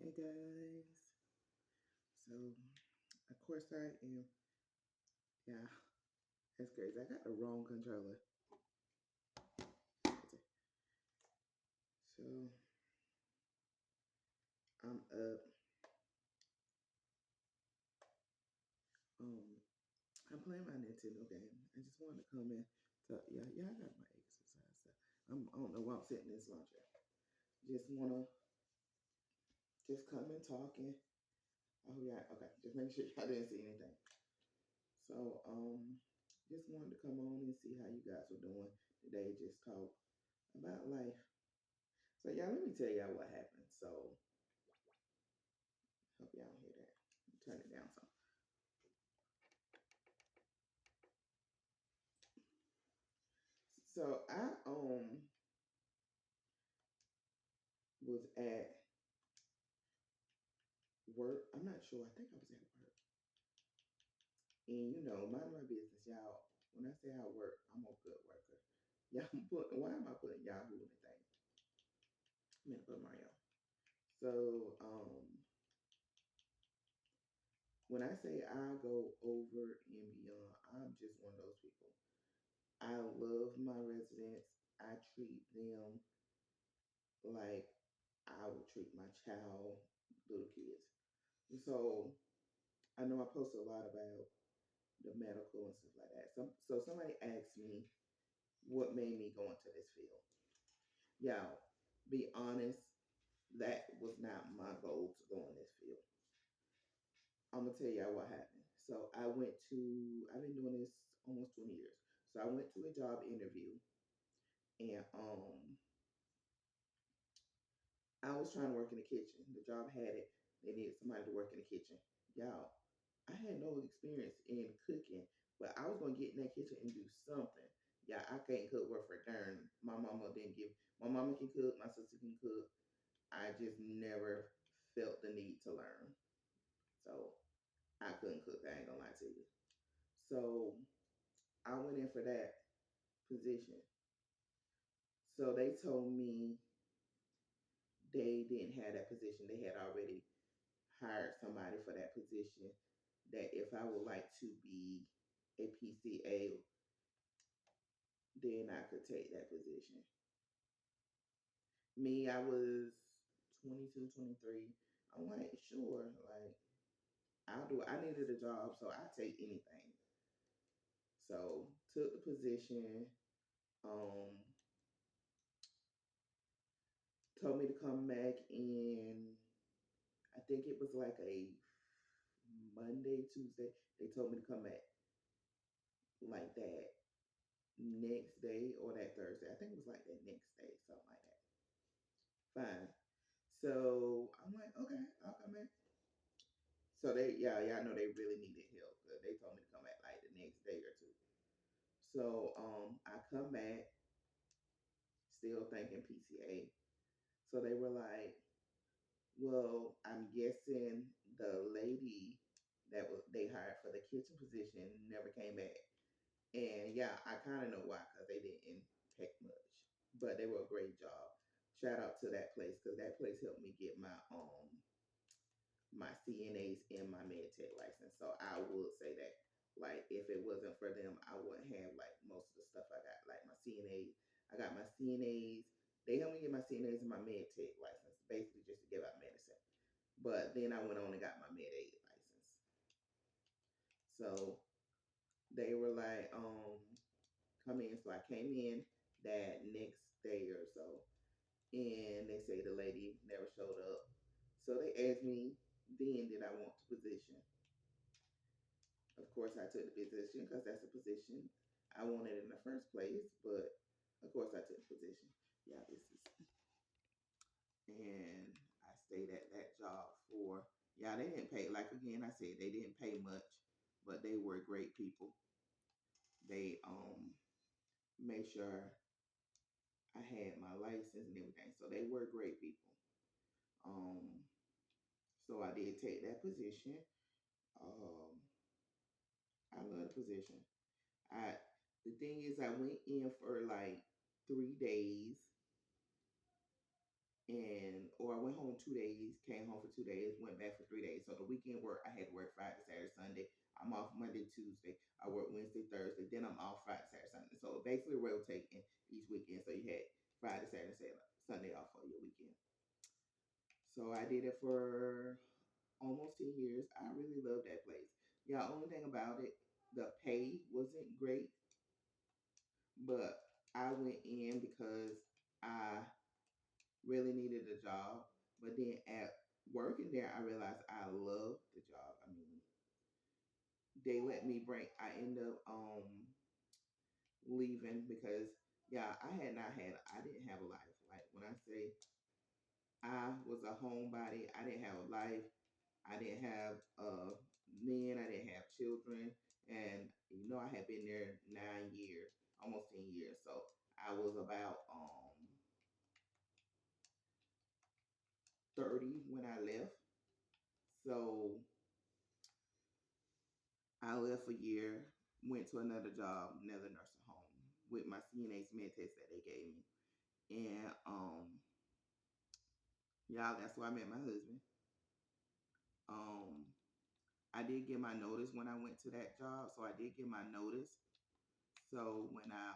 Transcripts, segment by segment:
Hey guys. So, of course I am. Yeah, that's crazy. I got the wrong controller. So, I'm up. Um, I'm playing my Nintendo game. I just wanted to come in. So, yeah, I got my exercise. So I don't know why I'm sitting this lunch at. Just wanna just come and talk and oh yeah, okay. Just make sure y'all didn't see anything. So, just wanted to come on and see how you guys were doing today. Just talk about life. So yeah, let me tell y'all what happened. So hope y'all don't hear that. Turn it down some. So I was at work. I'm not sure. I think I was at work. And mind my business, y'all. When I say I work, I'm a good worker. Y'all why am I putting Yahoo in the thing? I'm gonna put Mario. So when I say I go over and beyond, I'm just one of those people. I love my residents. I treat them like I would treat my child, little kids. So I know I post a lot about the medical and stuff like that. So somebody asked me what made me go into this field. Y'all, be honest, that was not my goal to go in this field. I'm gonna tell y'all what happened. So I've been doing this almost 20 years. So I went to a job interview and I was trying to work in the kitchen. The job had it. They needed somebody to work in the kitchen. Y'all, I had no experience in cooking, but I was gonna get in that kitchen and do something. Yeah, I can't cook worth for darn. My mama can cook, my sister can cook. I just never felt the need to learn. So I couldn't cook, I ain't gonna lie to you. So I went in for that position. So they told me they didn't have that position. They had already hired somebody for that position. That if I would like to be a PCA, then I could take that position. Me, I was 22, 23. I'm like, sure, like I'll do it. I needed a job, so I take anything. So took the position. Um, Told me to come back in. I think it was like a Monday, Tuesday. They told me to come back like that next day or that Thursday. I think it was like that next day, something like that. Fine. So I'm like, okay, I'll come back. So yeah, I know they really needed help. They told me to come back like the next day or two. So I come back still thinking PCA. So they were like, well, I'm guessing the lady that was they hired for the kitchen position never came back. And yeah, I kind of know why because they didn't pay much, but they were a great job. Shout out to that place because that place helped me get my CNAs and my med tech license. So I would say that like if it wasn't for them, I wouldn't have like most of the stuff I got. Like my CNAs, I got my CNAs. They helped me get my CNAs and my med tech license, basically just to give out medicine. But then I went on and got my med aid license. So they were like, come in. So I came in that next day or so, and they say the lady never showed up. So they asked me then did I want the position. Of course, I took the position because that's a position I wanted in the first place. But of course, I took the position. Yeah, this is, and I stayed at that job for yeah. They didn't pay like again. I said they didn't pay much, but they were great people. They made sure I had my license and everything, so they were great people. Um, so I did take that position. Um, I love the position. I the thing is, I went in for like 3 days, and or I went home 2 days, came home for 2 days, went back for 3 days. So the weekend work, I had to work Friday, Saturday, Sunday. I'm off Monday, Tuesday. I work Wednesday, Thursday. Then I'm off Friday, Saturday, Sunday. So basically rotating each weekend. So you had Friday, Saturday, Sunday off for your weekend. So I did it for almost 10 years. I really love that place. Yeah, only thing about it, the pay wasn't great, but I went in because I really needed a job. But then at working there, I realized I love the job. I mean, they let me bring. I end up leaving because yeah, I had not had. I didn't have a life. Like when I say I was a homebody, I didn't have a life. I didn't have men. I didn't have children, and I had been there 9 years, almost 10 years. So I was about 30 when I left. So I left a year, went to another job, another nursing home with my CNA med test that they gave me. And y'all, that's where I met my husband. Um I did get my notice when I went to that job. So I did get my notice. So when I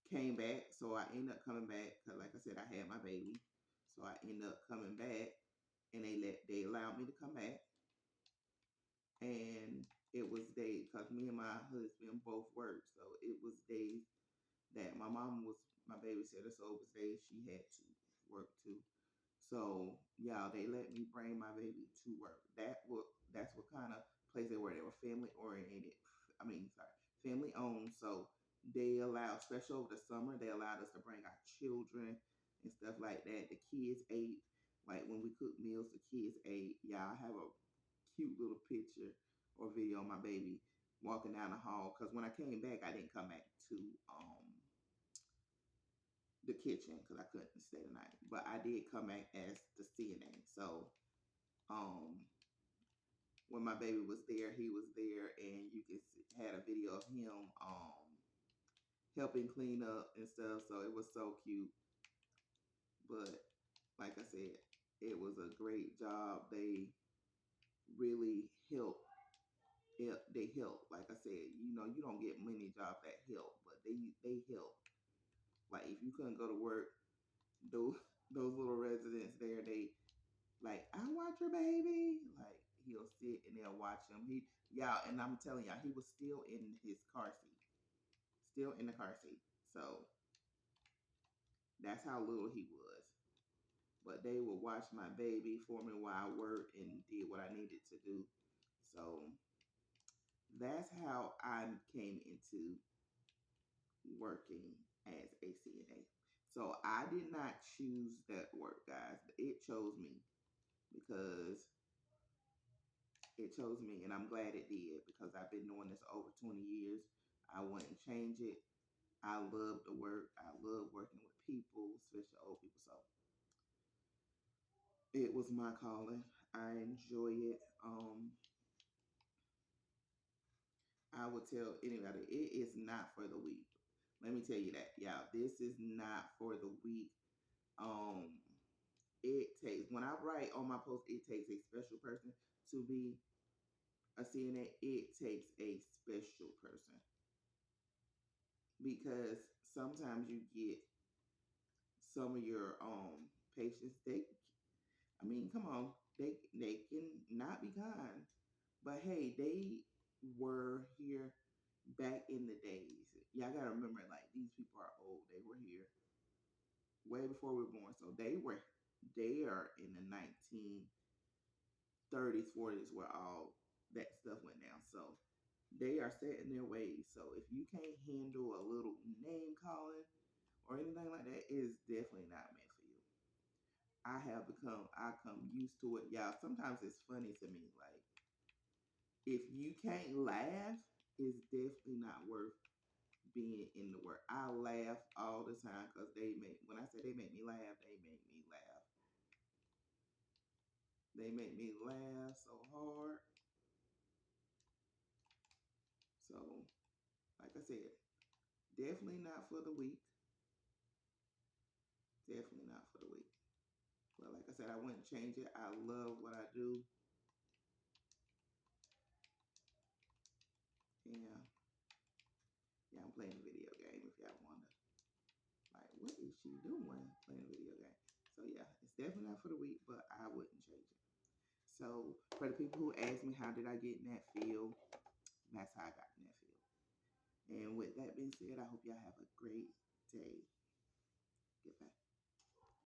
came back, so I ended up coming back because like I said, I had my baby. So I ended up coming back and they allowed me to come back. And it was days because me and my husband both worked. So it was days that my mom was my babysitter, so it was days she had to work too. So yeah, they let me bring my baby to work. That's what kind of place they were. They were family oriented. I mean, sorry, family owned. So they allowed, especially over the summer, they allowed us to bring our children and stuff like that. The kids ate. Like when we cooked meals, the kids ate. Yeah, I have a cute little picture or video of my baby walking down the hall. Because when I came back, I didn't come back to the kitchen because I couldn't stay the night. But I did come back as the CNA. So um, when my baby was there, he was there, and you can see, had a video of him helping clean up and stuff. So it was so cute. But like I said, it was a great job. They really help. They help. Like I said, you don't get many jobs that help, but they help. Like if you couldn't go to work, those those little residents there, they like, I watch your baby. Like he'll sit and they'll watch him. Y'all, and I'm telling y'all, he was still in his car seat, still in the car seat. So that's how little he was. But they would watch my baby for me while I worked and did what I needed to do. So that's how I came into working as a CNA. So I did not choose that work, guys. It chose me because it chose me, and I'm glad it did because I've been doing this over 20 years. I wouldn't change it. I love the work. I love working with people, especially old people. So it was my calling. I enjoy it. I would tell anybody it is not for the weak. Let me tell you that, y'all. This is not for the weak. Um, it takes when I write on my post, it takes a special person to be a CNA. It takes a special person because sometimes you get some of your patients. I mean, come on, they can not be kind, but hey, they were here back in the days. Y'all gotta remember, like these people are old. They were here way before we were born, so they were there in the 1930s, 40s, where all that stuff went down. So they are set in their ways. So if you can't handle a little name calling or anything like that, it is definitely not meant for you. I come used to it. Y'all, sometimes it's funny to me. Like, if you can't laugh, it's definitely not worth being in the work. I laugh all the time because when I say they make me laugh, they make me laugh. They make me laugh so hard. So, like I said, definitely not for the weak. Definitely not for the week. But like I said, I wouldn't change it. I love what I do. Yeah. Yeah, I'm playing a video game if y'all wonder. Like, what is she doing playing a video game? So yeah, it's definitely not for the week, but I wouldn't change it. So for the people who ask me how did I get in that field, that's how I got in that field. And with that being said, I hope y'all have a great day. Goodbye.